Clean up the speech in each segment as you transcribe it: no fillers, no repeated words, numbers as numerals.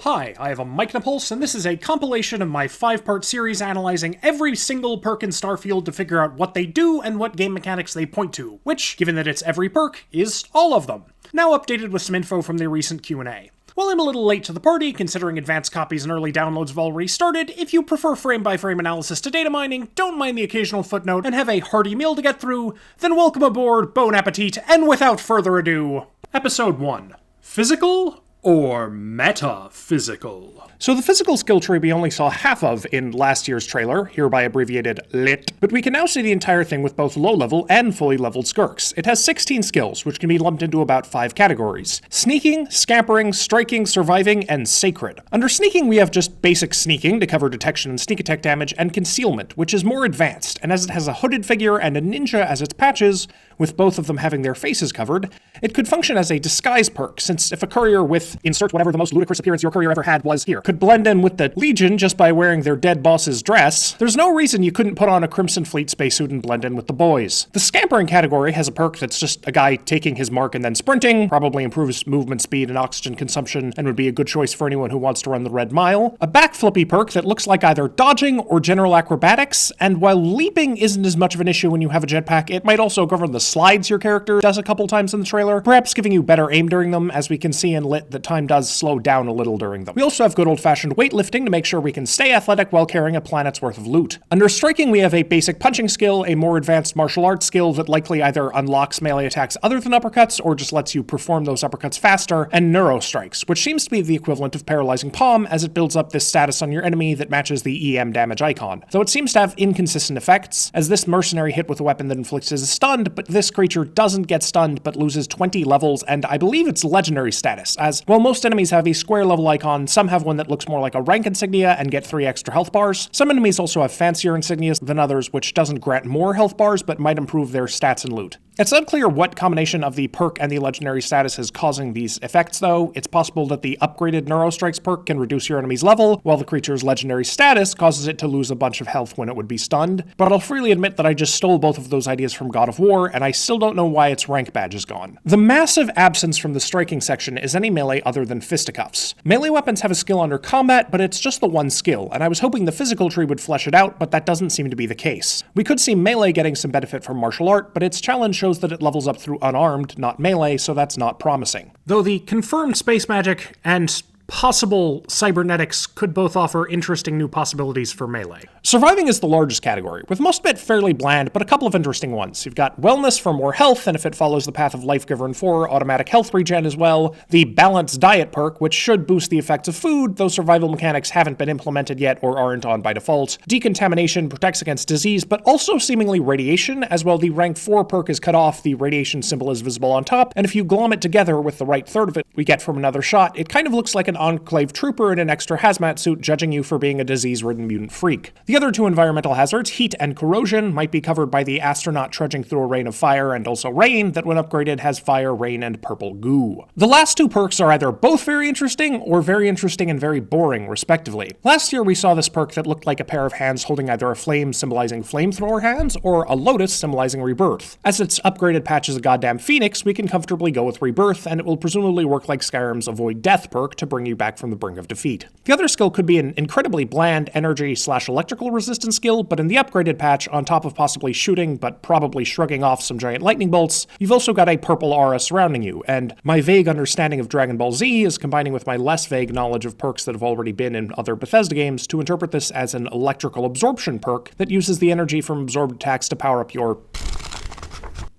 Hi, I have a mic and a pulse, and this is a compilation of my 5-part series analyzing every single perk in Starfield to figure out what they do and what game mechanics they point to, which, given that it's every perk, is all of them. Now updated with some info from the recent Q&A. While I'm a little late to the party, considering advanced copies and early downloads have already started, if you prefer frame-by-frame analysis to data mining, don't mind the occasional footnote, and have a hearty meal to get through, then welcome aboard, bon appetit, and without further ado, Episode 1. Physical or metaphysical? So the physical skill tree we only saw half of in last year's trailer, hereby abbreviated LIT, but we can now see the entire thing with both low-level and fully leveled skurks. It has 16 skills, which can be lumped into about 5 categories: sneaking, scampering, striking, surviving, and sacred. Under sneaking, we have just basic sneaking to cover detection and sneak attack damage, and concealment, which is more advanced, and as it has a hooded figure and a ninja as its patches, with both of them having their faces covered, it could function as a disguise perk, since if a courier with insert whatever the most ludicrous appearance your courier ever had was here could blend in with the Legion just by wearing their dead boss's dress, there's no reason you couldn't put on a Crimson Fleet spacesuit and blend in with the boys. The scampering category has a perk that's just a guy taking his mark and then sprinting, probably improves movement speed and oxygen consumption, and would be a good choice for anyone who wants to run the red mile. A backflippy perk that looks like either dodging or general acrobatics, and while leaping isn't as much of an issue when you have a jetpack, it might also govern the slides your character does a couple times in the trailer, perhaps giving you better aim during them, as we can see in Lit that time does slow down a little during them. We also have good old-fashioned weightlifting to make sure we can stay athletic while carrying a planet's worth of loot. Under striking, we have a basic punching skill, a more advanced martial arts skill that likely either unlocks melee attacks other than uppercuts, or just lets you perform those uppercuts faster, and neuro strikes, which seems to be the equivalent of paralyzing palm, as it builds up this status on your enemy that matches the EM damage icon. Though it seems to have inconsistent effects, as this mercenary hit with a weapon that inflicts is stunned, but this creature doesn't get stunned but loses 20 levels, and I believe it's legendary status, as while most enemies have a square level icon, some have one that looks more like a rank insignia and get 3 extra health bars. Some enemies also have fancier insignias than others, which doesn't grant more health bars but might improve their stats and loot. It's unclear what combination of the perk and the legendary status is causing these effects, though. It's possible that the upgraded Neurostrikes perk can reduce your enemy's level, while the creature's legendary status causes it to lose a bunch of health when it would be stunned. But I'll freely admit that I just stole both of those ideas from God of War, and I still don't know why its rank badge is gone. The massive absence from the striking section is any melee other than fisticuffs. Melee weapons have a skill under combat, but it's just the one skill, and I was hoping the physical tree would flesh it out, but that doesn't seem to be the case. We could see melee getting some benefit from martial art, but its challenge shows that it levels up through unarmed, not melee, so that's not promising. Though the confirmed space magic and possible cybernetics could both offer interesting new possibilities for melee. Surviving is the largest category, with most of it fairly bland, but a couple of interesting ones. You've got wellness for more health, and if it follows the path of Life Giver and 4, automatic health regen as well. The balanced diet perk, which should boost the effects of food, though survival mechanics haven't been implemented yet or aren't on by default. Decontamination protects against disease, but also seemingly radiation, as well the rank 4 perk is cut off, the radiation symbol is visible on top, and if you glom it together with the right third of it we get from another shot, it kind of looks like an Enclave trooper in an extra hazmat suit judging you for being a disease-ridden mutant freak. The other 2 environmental hazards, heat and corrosion, might be covered by the astronaut trudging through a rain of fire and also rain that when upgraded has fire, rain, and purple goo. The last 2 perks are either both very interesting or very interesting and very boring, respectively. Last year we saw this perk that looked like a pair of hands holding either a flame symbolizing flamethrower hands or a lotus symbolizing rebirth. As its upgraded patch is a goddamn phoenix, we can comfortably go with rebirth, and it will presumably work like Skyrim's avoid death perk to bring you back from the brink of defeat. The other skill could be an incredibly bland energy/electrical resistance skill, but in the upgraded patch, on top of possibly shooting but probably shrugging off some giant lightning bolts, you've also got a purple aura surrounding you, and my vague understanding of Dragon Ball Z is combining with my less vague knowledge of perks that have already been in other Bethesda games to interpret this as an electrical absorption perk that uses the energy from absorbed attacks to power up your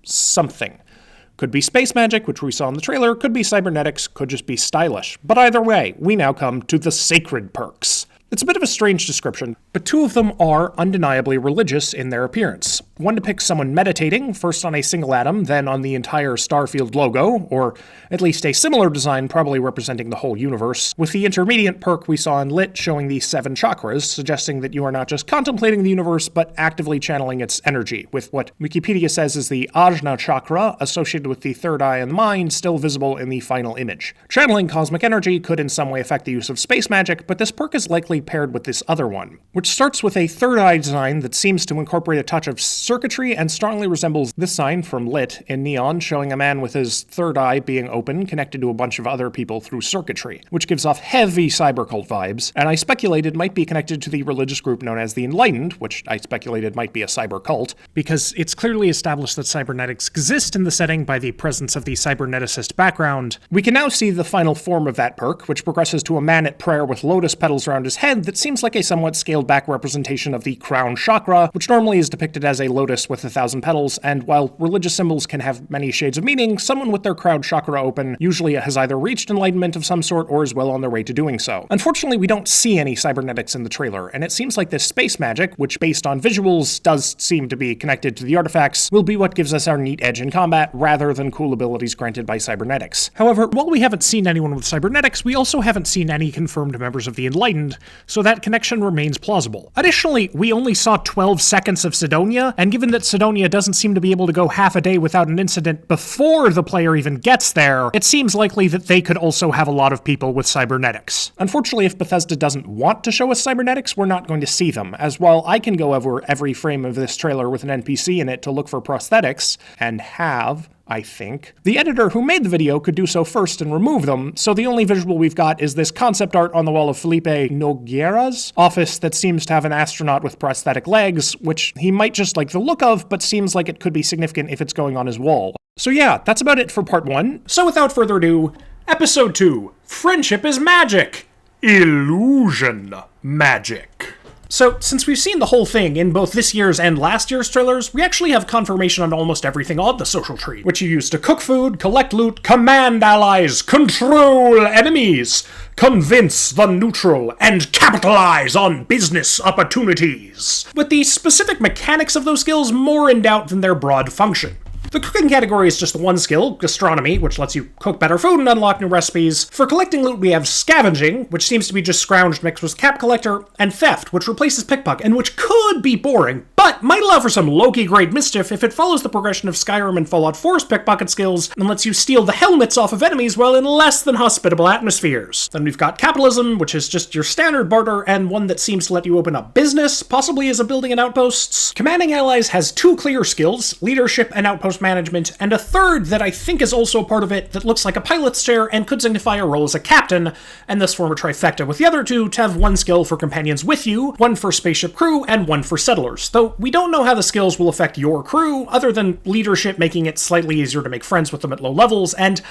something. Could be space magic, which we saw in the trailer, could be cybernetics, could just be stylish. But either way, we now come to the sacred perks. It's a bit of a strange description, but 2 of them are undeniably religious in their appearance. One depicts someone meditating, first on a single atom, then on the entire Starfield logo, or at least a similar design probably representing the whole universe, with the intermediate perk we saw in Lit showing the 7 chakras, suggesting that you are not just contemplating the universe, but actively channeling its energy, with what Wikipedia says is the Ajna chakra, associated with the third eye and mind, still visible in the final image. Channeling cosmic energy could in some way affect the use of space magic, but this perk is likely perfectly paired with this other one, which starts with a third eye design that seems to incorporate a touch of circuitry and strongly resembles this sign from Lit in neon, showing a man with his third eye being open, connected to a bunch of other people through circuitry, which gives off heavy cybercult vibes, and I speculated might be connected to the religious group known as the Enlightened, which I speculated might be a cyber cult, because it's clearly established that cybernetics exist in the setting by the presence of the cyberneticist background. We can now see the final form of that perk, which progresses to a man at prayer with lotus petals around his head that seems like a somewhat scaled-back representation of the crown chakra, which normally is depicted as a lotus with 1,000 petals, and while religious symbols can have many shades of meaning, someone with their crown chakra open usually has either reached enlightenment of some sort or is well on their way to doing so. Unfortunately, we don't see any cybernetics in the trailer, and it seems like this space magic, which based on visuals does seem to be connected to the artifacts, will be what gives us our neat edge in combat rather than cool abilities granted by cybernetics. However, while we haven't seen anyone with cybernetics, we also haven't seen any confirmed members of the Enlightened, so that connection remains plausible. Additionally, we only saw 12 seconds of Sidonia, and given that Sidonia doesn't seem to be able to go half a day without an incident before the player even gets there, it seems likely that they could also have a lot of people with cybernetics. Unfortunately, if Bethesda doesn't want to show us cybernetics, we're not going to see them, as while I can go over every frame of this trailer with an NPC in it to look for prosthetics, and have, I think, the editor who made the video could do so first and remove them, so the only visual we've got is this concept art on the wall of Felipe Nogueira's office that seems to have an astronaut with prosthetic legs, which he might just like the look of, but seems like it could be significant if it's going on his wall. So yeah, that's about it for part 1. So without further ado, episode 2, Friendship is Magic! Illusion Magic. So, since we've seen the whole thing in both this year's and last year's trailers, we actually have confirmation on almost everything on the social tree, which you use to cook food, collect loot, command allies, control enemies, convince the neutral, and capitalize on business opportunities, with the specific mechanics of those skills more in doubt than their broad function. The cooking category is just one skill, gastronomy, which lets you cook better food and unlock new recipes. For collecting loot, we have scavenging, which seems to be just scrounged mixed with cap collector, and theft, which replaces pickpocket, and which could be boring, but might allow for some low-key grade mischief if it follows the progression of Skyrim and Fallout 4's pickpocket skills and lets you steal the helmets off of enemies while in less than hospitable atmospheres. Then we've got capitalism, which is just your standard barter and one that seems to let you open up business, possibly as a building and outposts. Commanding allies has 2 clear skills, leadership and outpost management, and a third that I think is also part of it that looks like a pilot's chair and could signify a role as a captain, and thus form a trifecta with the other 2 to have 1 skill for companions with you, 1 for spaceship crew, and 1 for settlers, though we don't know how the skills will affect your crew, other than leadership making it slightly easier to make friends with them at low levels, and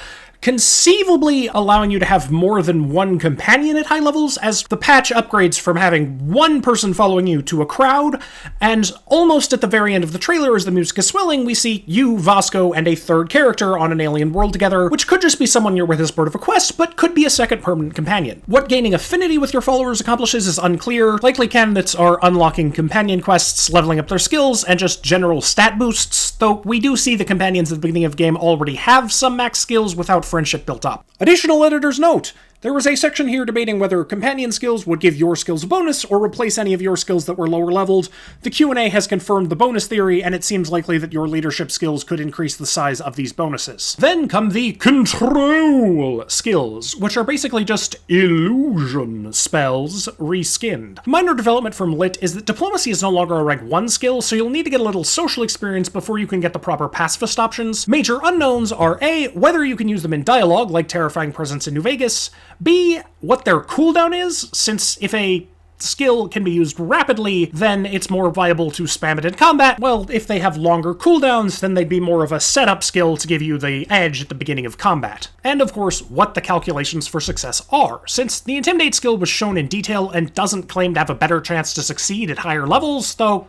conceivably allowing you to have more than 1 companion at high levels, as the patch upgrades from having 1 person following you to a crowd, and almost at the very end of the trailer as the music is swelling, we see you, Vasco, and a 3rd character on an alien world together, which could just be someone you're with as part of a quest, but could be a 2nd permanent companion. What gaining affinity with your followers accomplishes is unclear. Likely candidates are unlocking companion quests, leveling up their skills, and just general stat boosts, though we do see the companions at the beginning of the game already have some max skills without friendship built up. Additional editor's note: there was a section here debating whether companion skills would give your skills a bonus or replace any of your skills that were lower leveled. The Q&A has confirmed the bonus theory, and it seems likely that your leadership skills could increase the size of these bonuses. Then come the control skills, which are basically just illusion spells reskinned. Minor development from Lit is that diplomacy is no longer a rank 1 skill, so you'll need to get a little social experience before you can get the proper pacifist options. Major unknowns are A, whether you can use them in dialogue, like Terrifying Presence in New Vegas, B, what their cooldown is, since if a skill can be used rapidly, then it's more viable to spam it in combat. Well, if they have longer cooldowns, then they'd be more of a setup skill to give you the edge at the beginning of combat. And of course, what the calculations for success are, since the Intimidate skill was shown in detail and doesn't claim to have a better chance to succeed at higher levels, though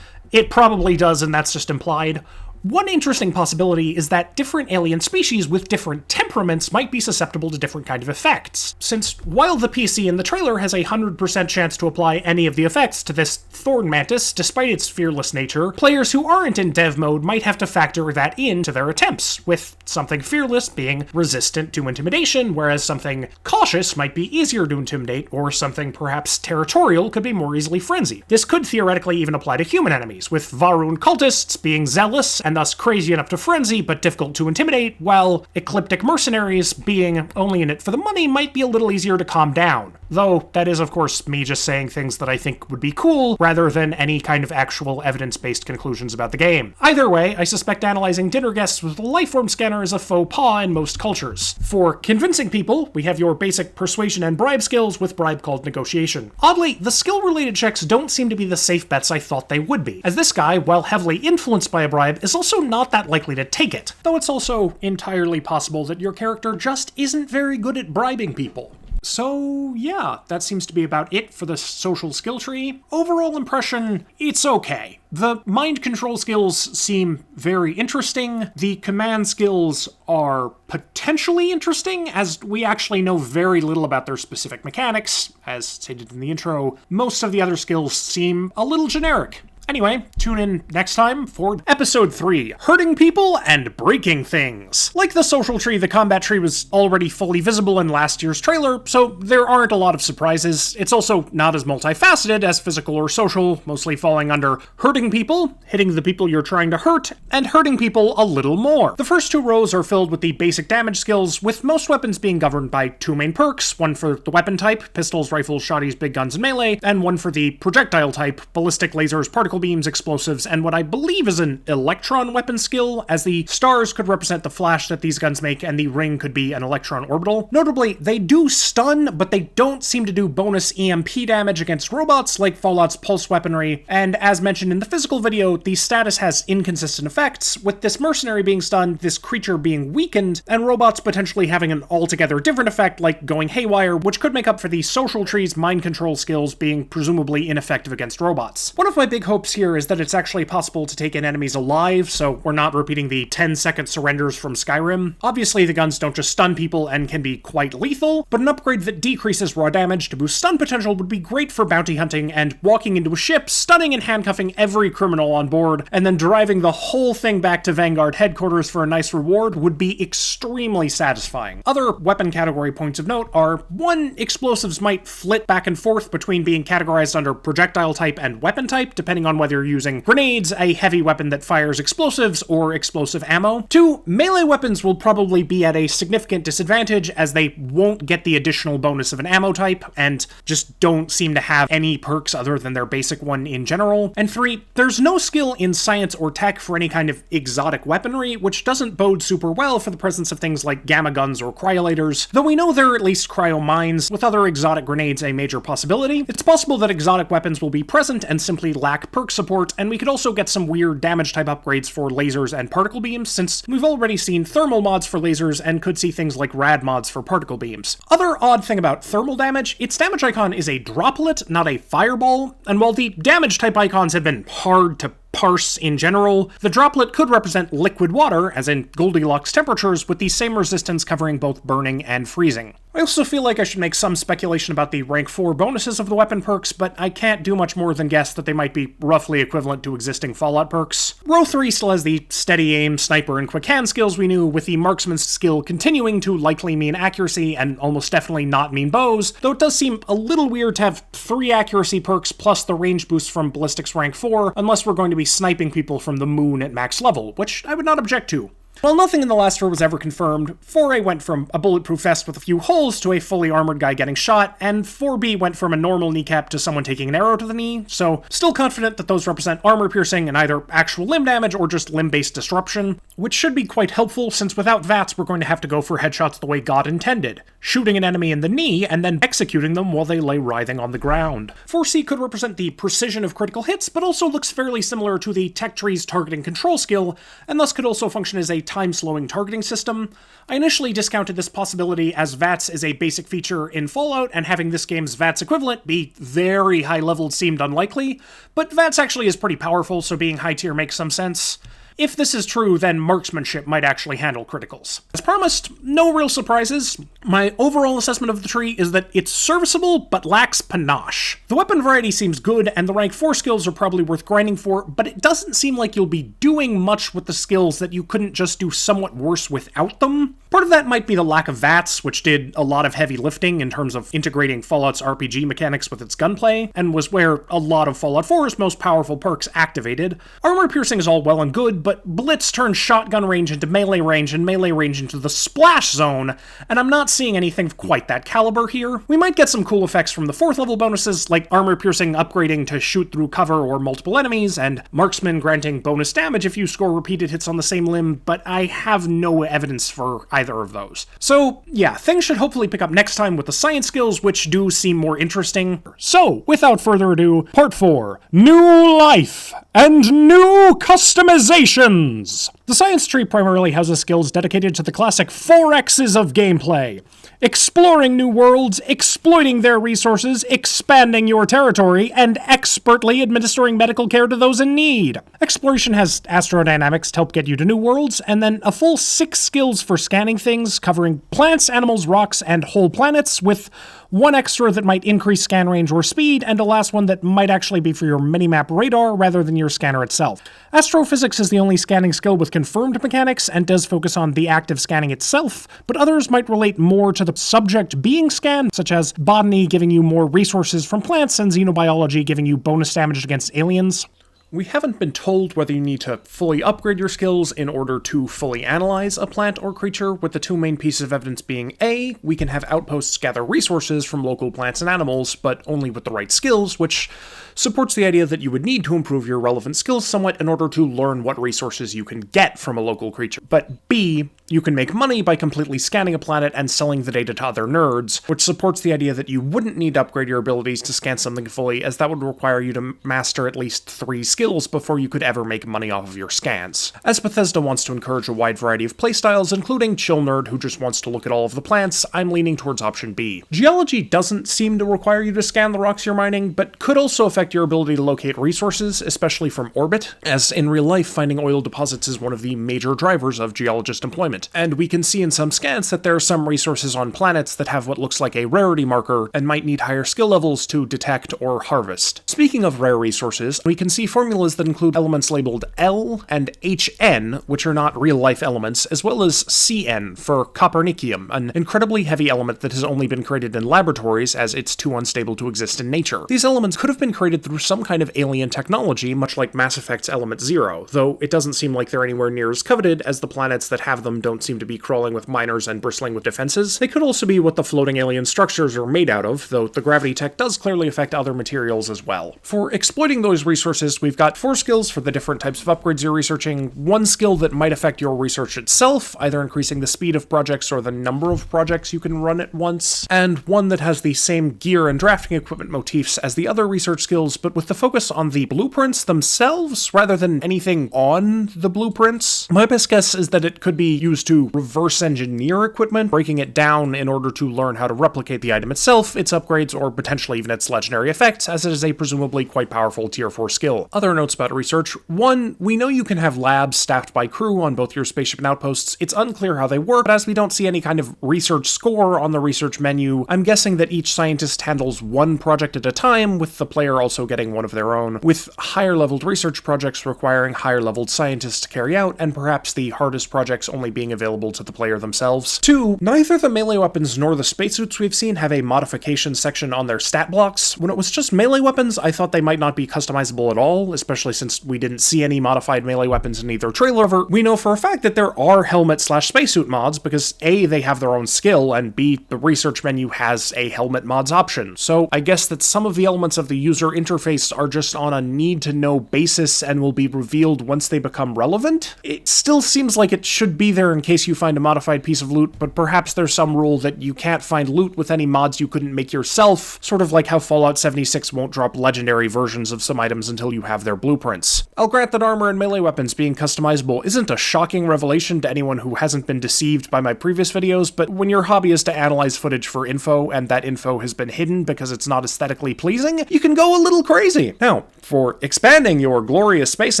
it probably does, and that's just implied. One interesting possibility is that different alien species with different temperaments might be susceptible to different kind of effects, since while the PC in the trailer has a 100% chance to apply any of the effects to this Thorn Mantis, despite its fearless nature, players who aren't in dev mode might have to factor that into their attempts, with something fearless being resistant to intimidation, whereas something cautious might be easier to intimidate, or something perhaps territorial could be more easily frenzied. This could theoretically even apply to human enemies, with Varun cultists being zealous and thus crazy enough to frenzy, but difficult to intimidate, while ecliptic mercenaries, being only in it for the money, might be a little easier to calm down. Though that is, of course, me just saying things that I think would be cool, rather than any kind of actual evidence-based conclusions about the game. Either way, I suspect analyzing dinner guests with a lifeform scanner is a faux pas in most cultures. For convincing people, we have your basic persuasion and bribe skills with bribe called negotiation. Oddly, the skill-related checks don't seem to be the safe bets I thought they would be, as this guy, while heavily influenced by a bribe, is also not that likely to take it, though it's also entirely possible that your character just isn't very good at bribing people. So yeah, that seems to be about it for the social skill tree. Overall impression, it's okay. The mind control skills seem very interesting. The command skills are potentially interesting, as we actually know very little about their specific mechanics. As stated in the intro, most of the other skills seem a little generic. Anyway, tune in next time for Episode 3, Hurting People and Breaking Things. Like the social tree, the combat tree was already fully visible in last year's trailer, so there aren't a lot of surprises. It's also not as multifaceted as physical or social, mostly falling under hurting people, hitting the people you're trying to hurt, and hurting people a little more. The first two rows are filled with the basic damage skills, with most weapons being governed by two main perks, one for the weapon type, pistols, rifles, shotties, big guns, and melee, and one for the projectile type, ballistic lasers, particle beams, explosives, and what I believe is an electron weapon skill, as the stars could represent the flash that these guns make and the ring could be an electron orbital. Notably, they do stun, but they don't seem to do bonus EMP damage against robots like Fallout's pulse weaponry, and as mentioned in the physical video, the status has inconsistent effects, with this mercenary being stunned, this creature being weakened, and robots potentially having an altogether different effect like going haywire, which could make up for the social tree's mind control skills being presumably ineffective against robots. One of my big hopes here is that it's actually possible to take in enemies alive, so we're not repeating the 10-second surrenders from Skyrim. Obviously, the guns don't just stun people and can be quite lethal, but an upgrade that decreases raw damage to boost stun potential would be great for bounty hunting and walking into a ship, stunning and handcuffing every criminal on board, and then driving the whole thing back to Vanguard headquarters for a nice reward would be extremely satisfying. Other weapon category points of note are: 1, explosives might flit back and forth between being categorized under projectile type and weapon type, depending on whether you're using grenades, a heavy weapon that fires explosives, or explosive ammo. 2, melee weapons will probably be at a significant disadvantage as they won't get the additional bonus of an ammo type, and just don't seem to have any perks other than their basic one in general. And 3, there's no skill in science or tech for any kind of exotic weaponry, which doesn't bode super well for the presence of things like gamma guns or cryolators, though we know there are at least cryo mines, with other exotic grenades a major possibility. It's possible that exotic weapons will be present and simply lack perk support, and we could also get some weird damage type upgrades for lasers and particle beams, since we've already seen thermal mods for lasers and could see things like rad mods for particle beams. Other odd thing about thermal damage, its damage icon is a droplet, not a fireball, and while the damage type icons have been hard to parse in general, the droplet could represent liquid water, as in Goldilocks temperatures, with the same resistance covering both burning and freezing. I also feel like I should make some speculation about the rank 4 bonuses of the weapon perks, but I can't do much more than guess that they might be roughly equivalent to existing Fallout perks. Row 3 still has the steady aim, sniper, and quick hand skills we knew, with the marksman's skill continuing to likely mean accuracy and almost definitely not mean bows, though it does seem a little weird to have 3 accuracy perks plus the range boost from ballistics rank 4, unless we're going to be sniping people from the moon at max level, which I would not object to. While nothing in the last row was ever confirmed, 4A went from a bulletproof vest with a few holes to a fully armored guy getting shot, and 4B went from a normal kneecap to someone taking an arrow to the knee, so still confident that those represent armor piercing and either actual limb damage or just limb-based disruption, which should be quite helpful since without VATS we're going to have to go for headshots the way God intended, shooting an enemy in the knee and then executing them while they lay writhing on the ground. 4C could represent the precision of critical hits, but also looks fairly similar to the tech tree's targeting control skill, and thus could also function as a time-slowing targeting system. I initially discounted this possibility as VATS is a basic feature in Fallout, and having this game's VATS equivalent be very high-leveled seemed unlikely, but VATS actually is pretty powerful, so being high-tier makes some sense. If this is true, then marksmanship might actually handle criticals. As promised, no real surprises. My overall assessment of the tree is that it's serviceable, but lacks panache. The weapon variety seems good, and the rank 4 skills are probably worth grinding for, but it doesn't seem like you'll be doing much with the skills that you couldn't just do somewhat worse without them. Part of that might be the lack of VATS, which did a lot of heavy lifting in terms of integrating Fallout's RPG mechanics with its gunplay, and was where a lot of Fallout 4's most powerful perks activated. Armor piercing is all well and good, but but Blitz turns shotgun range into melee range and melee range into the splash zone, and I'm not seeing anything of quite that caliber here. We might get some cool effects from the 4th level bonuses, like armor piercing upgrading to shoot through cover or multiple enemies, and marksman granting bonus damage if you score repeated hits on the same limb, but I have no evidence for either of those. So yeah, things should hopefully pick up next time with the science skills, which do seem more interesting. So, without further ado, Part 4, New Life and New Customizations! The science tree primarily houses skills dedicated to the classic 4 X's of gameplay. Exploring new worlds, exploiting their resources, expanding your territory, and expertly administering medical care to those in need. Exploration has astrodynamics to help get you to new worlds, and then a full 6 skills for scanning things, covering plants, animals, rocks, and whole planets, with one extra that might increase scan range or speed, and a last one that might actually be for your minimap radar rather than your scanner itself. Astrophysics is the only scanning skill with confirmed mechanics and does focus on the act of scanning itself, but others might relate more to the subject being scanned, such as botany giving you more resources from plants and xenobiology giving you bonus damage against aliens. We haven't been told whether you need to fully upgrade your skills in order to fully analyze a plant or creature, with the 2 main pieces of evidence being A, we can have outposts gather resources from local plants and animals, but only with the right skills, which supports the idea that you would need to improve your relevant skills somewhat in order to learn what resources you can get from a local creature. But B, you can make money by completely scanning a planet and selling the data to other nerds, which supports the idea that you wouldn't need to upgrade your abilities to scan something fully, as that would require you to master at least 3 skills before you could ever make money off of your scans. As Bethesda wants to encourage a wide variety of playstyles, including chill nerd who just wants to look at all of the plants, I'm leaning towards option B. Geology doesn't seem to require you to scan the rocks you're mining, but could also affect your ability to locate resources, especially from orbit, as in real life finding oil deposits is one of the major drivers of geologist employment. And we can see in some scans that there are some resources on planets that have what looks like a rarity marker and might need higher skill levels to detect or harvest. Speaking of rare resources, we can see formulas that include elements labeled L and HN, which are not real-life elements, as well as CN for copernicium, an incredibly heavy element that has only been created in laboratories as it's too unstable to exist in nature. These elements could have been created through some kind of alien technology, much like Mass Effect's Element Zero, though it doesn't seem like they're anywhere near as coveted, as the planets that have them don't seem to be crawling with miners and bristling with defenses. They could also be what the floating alien structures are made out of, though the gravity tech does clearly affect other materials as well. For exploiting those resources, we've got 4 skills for the different types of upgrades you're researching, 1 skill that might affect your research itself, either increasing the speed of projects or the number of projects you can run at once, and 1 that has the same gear and drafting equipment motifs as the other research skills, but with the focus on the blueprints themselves rather than anything on the blueprints. My best guess is that it could be used to reverse engineer equipment, breaking it down in order to learn how to replicate the item itself, its upgrades, or potentially even its legendary effects, as it is a presumably quite powerful tier 4 skill. Other notes about research: 1, we know you can have labs staffed by crew on both your spaceship and outposts. It's unclear how they work, but as we don't see any kind of research score on the research menu, I'm guessing that each scientist handles 1 project at a time, with the player also getting 1 of their own, with higher-leveled research projects requiring higher-leveled scientists to carry out, and perhaps the hardest projects only being available to the player themselves. 2, neither the melee weapons nor the spacesuits we've seen have a modification section on their stat blocks. When it was just melee weapons, I thought they might not be customizable at all, especially since we didn't see any modified melee weapons in either trailer. We know for a fact that there are helmet/spacesuit mods, because A, they have their own skill, and B, the research menu has a helmet mods option. So I guess that some of the elements of the user interface are just on a need-to-know basis and will be revealed once they become relevant. It still seems like it should be there in case you find a modified piece of loot, but perhaps there's some rule that you can't find loot with any mods you couldn't make yourself, sort of like how Fallout 76 won't drop legendary versions of some items until you have their blueprints. I'll grant that armor and melee weapons being customizable isn't a shocking revelation to anyone who hasn't been deceived by my previous videos, but when your hobby is to analyze footage for info, and that info has been hidden because it's not aesthetically pleasing, you can go a little crazy. Now, for expanding your glorious space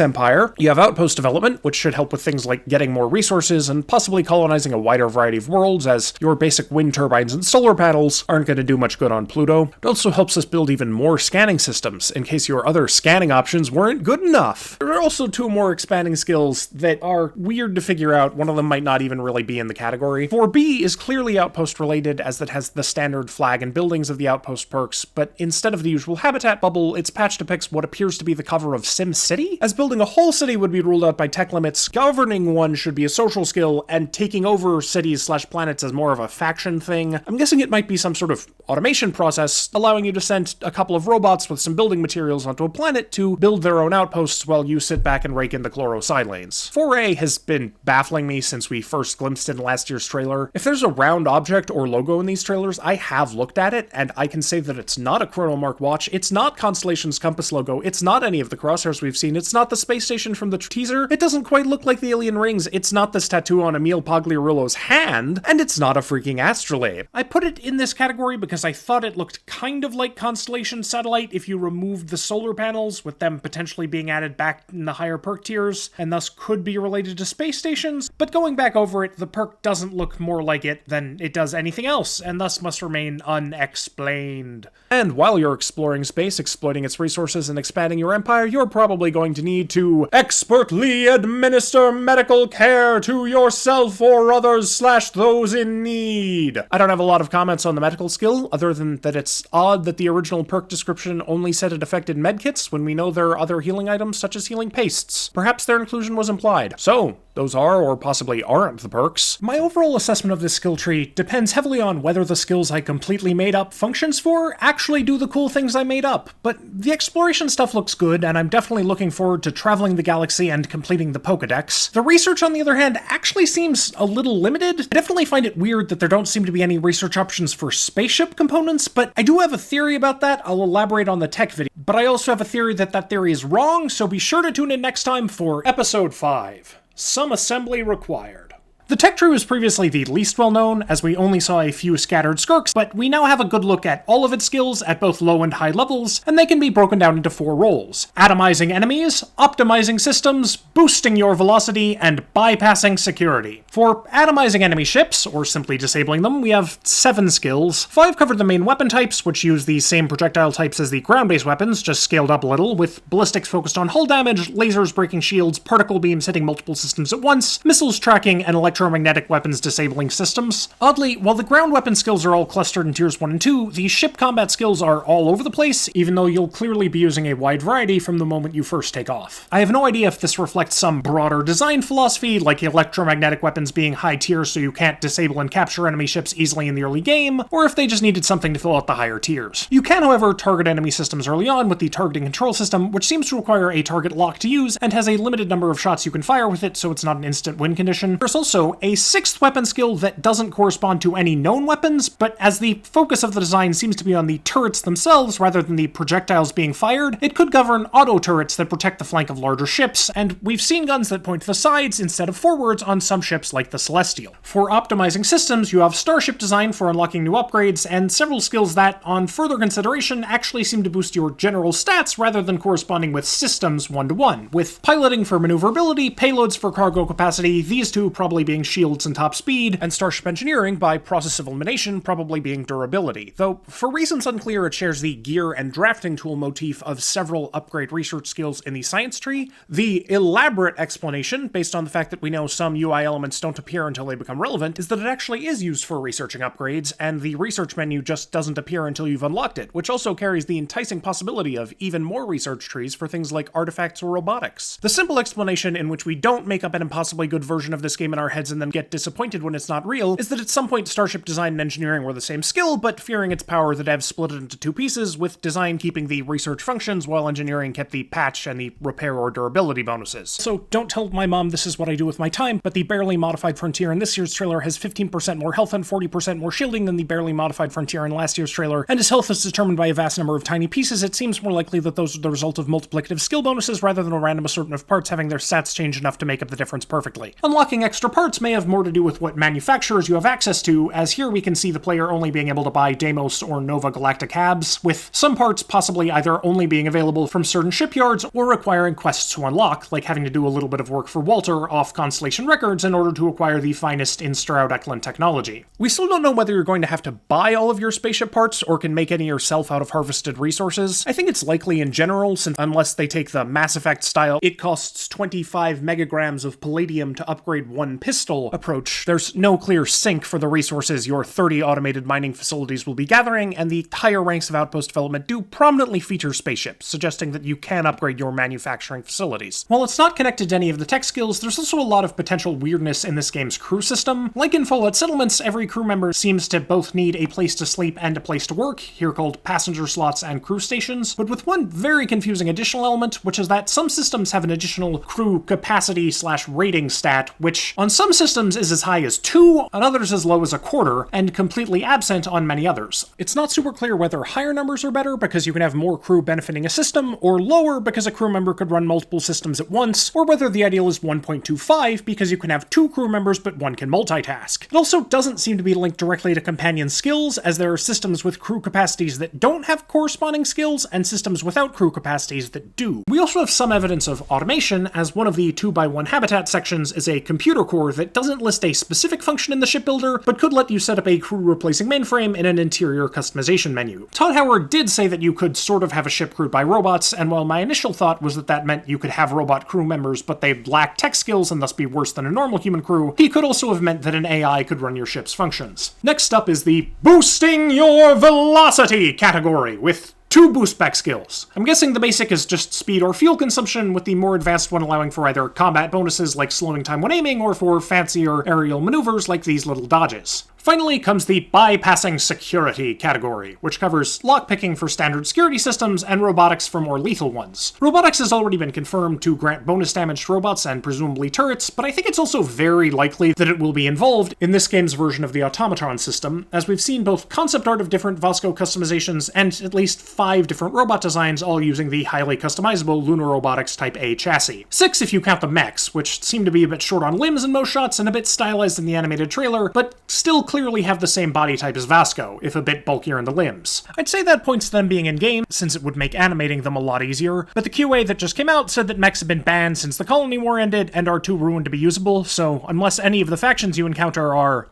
empire, you have outpost development, which should help with things like getting more resources and and possibly colonizing a wider variety of worlds, as your basic wind turbines and solar panels aren't going to do much good on Pluto. It also helps us build even more scanning systems, in case your other scanning options weren't good enough. There are also two more expanding skills that are weird to figure out. One of them might not even really be in the category. 4B is clearly outpost related, as it has the standard flag and buildings of the outpost perks, but instead of the usual habitat bubble, its patch depicts what appears to be the cover of Sim City. As building a whole city would be ruled out by tech limits, governing one should be a social skill, and taking over cities/planets as more of a faction thing. I'm guessing it might be some sort of automation process, allowing you to send a couple of robots with some building materials onto a planet to build their own outposts while you sit back and rake in the chloro side lanes. 4A has been baffling me since we first glimpsed it in last year's trailer. If there's a round object or logo in these trailers, I have looked at it, and I can say that it's not a Chronomark watch, it's not Constellation's compass logo, it's not any of the crosshairs we've seen, it's not the space station from the teaser, it doesn't quite look like the alien rings, it's not this tattoo on Emil Pagliarulo's hand, and it's not a freaking astrolabe. I put it in this category because I thought it looked kind of like Constellation Satellite if you removed the solar panels, with them potentially being added back in the higher perk tiers, and thus could be related to space stations, but going back over it, the perk doesn't look more like it than it does anything else, and thus must remain unexplained. And while you're exploring space, exploiting its resources, and expanding your empire, you're probably going to need to expertly administer medical care to yourself or others / those in need. I don't have a lot of comments on the medical skill, other than that it's odd that the original perk description only said it affected medkits when we know there are other healing items such as healing pastes. Perhaps their inclusion was implied. So, those are, or possibly aren't, the perks. My overall assessment of this skill tree depends heavily on whether the skills I completely made up functions for actually do the cool things I made up. But the exploration stuff looks good, and I'm definitely looking forward to traveling the galaxy and completing the Pokedex. The research, on the other hand, actually seems a little limited. I definitely find it weird that there don't seem to be any research options for spaceship components, but I do have a theory about that. I'll elaborate on the tech video. But I also have a theory that that theory is wrong, so be sure to tune in next time for Episode 5. Some assembly required. The tech tree was previously the least well known, as we only saw a few scattered skirks, but we now have a good look at all of its skills at both low and high levels, and they can be broken down into 4 roles: atomizing enemies, optimizing systems, boosting your velocity, and bypassing security. For atomizing enemy ships, or simply disabling them, we have 7 skills. 5 cover the main weapon types, which use the same projectile types as the ground-based weapons, just scaled up a little, with ballistics focused on hull damage, lasers breaking shields, particle beams hitting multiple systems at once, missiles tracking, and electromagnetic weapons disabling systems. Oddly, while the ground weapon skills are all clustered in tiers 1 and 2, the ship combat skills are all over the place, even though you'll clearly be using a wide variety from the moment you first take off. I have no idea if this reflects some broader design philosophy, like electromagnetic weapons being high tier so you can't disable and capture enemy ships easily in the early game, or if they just needed something to fill out the higher tiers. You can, however, target enemy systems early on with the targeting control system, which seems to require a target lock to use, and has a limited number of shots you can fire with it, so it's not an instant win condition. There's also a 6th weapon skill that doesn't correspond to any known weapons, but as the focus of the design seems to be on the turrets themselves rather than the projectiles being fired, it could govern auto turrets that protect the flank of larger ships, and we've seen guns that point to the sides instead of forwards on some ships like the Celestial. For optimizing systems, you have Starship Design for unlocking new upgrades, and several skills that, on further consideration, actually seem to boost your general stats rather than corresponding with systems 1-to-1, with Piloting for maneuverability, Payloads for cargo capacity, these two probably being shields and top speed, and Starship Engineering, by process of elimination, probably being durability, though for reasons unclear it shares the gear and drafting tool motif of several upgrade research skills in the science tree. The elaborate explanation, based on the fact that we know some UI elements don't appear until they become relevant, is that it actually is used for researching upgrades, and the research menu just doesn't appear until you've unlocked it, which also carries the enticing possibility of even more research trees for things like artifacts or robotics. The simple explanation in which we don't make up an impossibly good version of this game in our heads and then get disappointed when it's not real is that at some point Starship Design and Engineering were the same skill, but fearing its power, the devs split it into 2 pieces, with Design keeping the research functions while Engineering kept the patch and the repair or durability bonuses. So don't tell my mom this is what I do with my time, but the barely modified Frontier in this year's trailer has 15% more health and 40% more shielding than the barely modified Frontier in last year's trailer, and as health is determined by a vast number of tiny pieces, it seems more likely that those are the result of multiplicative skill bonuses rather than a random assortment of parts having their stats change enough to make up the difference perfectly. Unlocking extra parts parts may have more to do with what manufacturers you have access to, as here we can see the player only being able to buy Deimos or Nova Galactic habs, with some parts possibly either only being available from certain shipyards or requiring quests to unlock, like having to do a little bit of work for Walter off Constellation Records in order to acquire the finest in Stroud Eklund technology. We still don't know whether you're going to have to buy all of your spaceship parts or can make any yourself out of harvested resources. I think it's likely in general, since unless they take the Mass Effect style, it costs 25 megagrams of palladium to upgrade one pistol approach, there's no clear sink for the resources your 30 automated mining facilities will be gathering, and the higher ranks of Outpost development do prominently feature spaceships, suggesting that you can upgrade your manufacturing facilities. While it's not connected to any of the tech skills, there's also a lot of potential weirdness in this game's crew system. Like in Fallout Settlements, every crew member seems to both need a place to sleep and a place to work, here called passenger slots and crew stations, but with one very confusing additional element, which is that some systems have an additional crew capacity/rating stat, which on some systems is as high as 2, on others as low as a quarter, and completely absent on many others. It's not super clear whether higher numbers are better because you can have more crew benefiting a system, or lower because a crew member could run multiple systems at once, or whether the ideal is 1.25 because you can have 2 crew members but one can multitask. It also doesn't seem to be linked directly to companion skills, as there are systems with crew capacities that don't have corresponding skills, and systems without crew capacities that do. We also have some evidence of automation, as one of the 2x1 habitat sections is a computer core that doesn't list a specific function in the shipbuilder, but could let you set up a crew-replacing mainframe in an interior customization menu. Todd Howard did say that you could sort of have a ship crewed by robots, and while my initial thought was that that meant you could have robot crew members, but they'd lack tech skills and thus be worse than a normal human crew, he could also have meant that an AI could run your ship's functions. Next up is the Boosting Your Velocity category, with 2 boost back skills. I'm guessing the basic is just speed or fuel consumption, with the more advanced one allowing for either combat bonuses like slowing time when aiming, or for fancier aerial maneuvers like these little dodges. Finally comes the Bypassing Security category, which covers lockpicking for standard security systems and robotics for more lethal ones. Robotics has already been confirmed to grant bonus damage to robots and presumably turrets, but I think it's also very likely that it will be involved in this game's version of the automatron system, as we've seen both concept art of different Vasco customizations and at least 5 different robot designs, all using the highly customizable Lunar Robotics Type A chassis. 6 if you count the mechs, which seem to be a bit short on limbs in most shots and a bit stylized in the animated trailer, but still clearly have the same body type as Vasco, if a bit bulkier in the limbs. I'd say that points to them being in-game, since it would make animating them a lot easier, but the QA that just came out said that mechs have been banned since the Colony War ended and are too ruined to be usable, so unless any of the factions you encounter are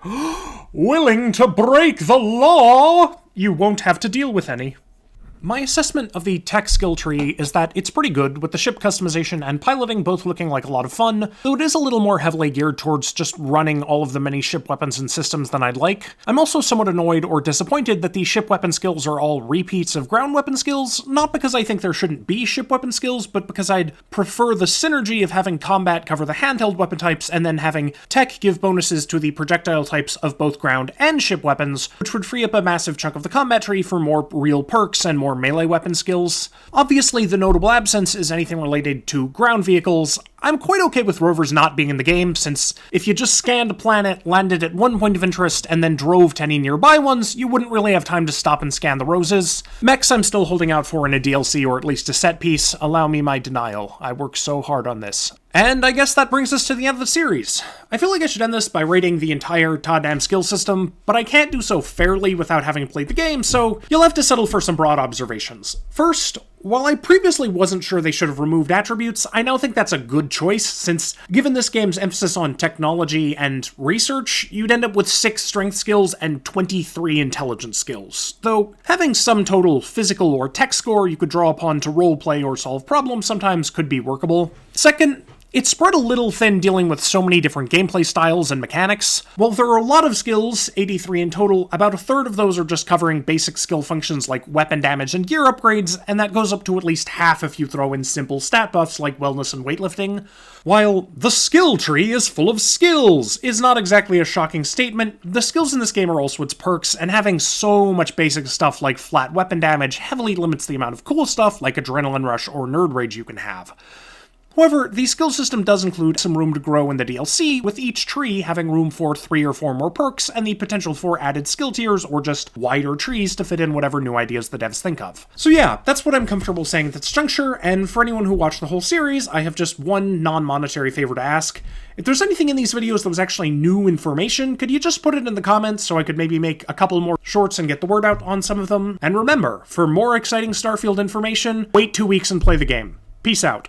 willing to break the law, you won't have to deal with any. My assessment of the tech skill tree is that it's pretty good, with the ship customization and piloting both looking like a lot of fun, though it is a little more heavily geared towards just running all of the many ship weapons and systems than I'd like. I'm also somewhat annoyed or disappointed that the ship weapon skills are all repeats of ground weapon skills, not because I think there shouldn't be ship weapon skills, but because I'd prefer the synergy of having combat cover the handheld weapon types and then having tech give bonuses to the projectile types of both ground and ship weapons, which would free up a massive chunk of the combat tree for more real perks and more melee weapon skills. Obviously, the notable absence is anything related to ground vehicles. I'm quite okay with rovers not being in the game, since if you just scanned a planet, landed at one point of interest, and then drove to any nearby ones, you wouldn't really have time to stop and scan the roses. Mechs I'm still holding out for in a DLC or at least a set piece. Allow me my denial. I worked so hard on this. And I guess that brings us to the end of the series. I feel like I should end this by rating the entire Toddam skill system, but I can't do so fairly without having played the game, so you'll have to settle for some broad observations. First, while I previously wasn't sure they should have removed attributes, I now think that's a good choice, since given this game's emphasis on technology and research, you'd end up with 6 strength skills and 23 intelligence skills. Though having some total physical or tech score you could draw upon to roleplay or solve problems sometimes could be workable. Second, it's spread a little thin dealing with so many different gameplay styles and mechanics. While there are a lot of skills, 83 in total, about a third of those are just covering basic skill functions like weapon damage and gear upgrades, and that goes up to at least half if you throw in simple stat buffs like wellness and weightlifting. While the skill tree is full of skills is not exactly a shocking statement, the skills in this game are also its perks, and having so much basic stuff like flat weapon damage heavily limits the amount of cool stuff like adrenaline rush or nerd rage you can have. However, the skill system does include some room to grow in the DLC, with each tree having room for 3 or 4 more perks and the potential for added skill tiers or just wider trees to fit in whatever new ideas the devs think of. So yeah, that's what I'm comfortable saying at this juncture, and for anyone who watched the whole series, I have just one non-monetary favor to ask. If there's anything in these videos that was actually new information, could you just put it in the comments so I could maybe make a couple more shorts and get the word out on some of them? And remember, for more exciting Starfield information, wait 2 weeks and play the game. Peace out.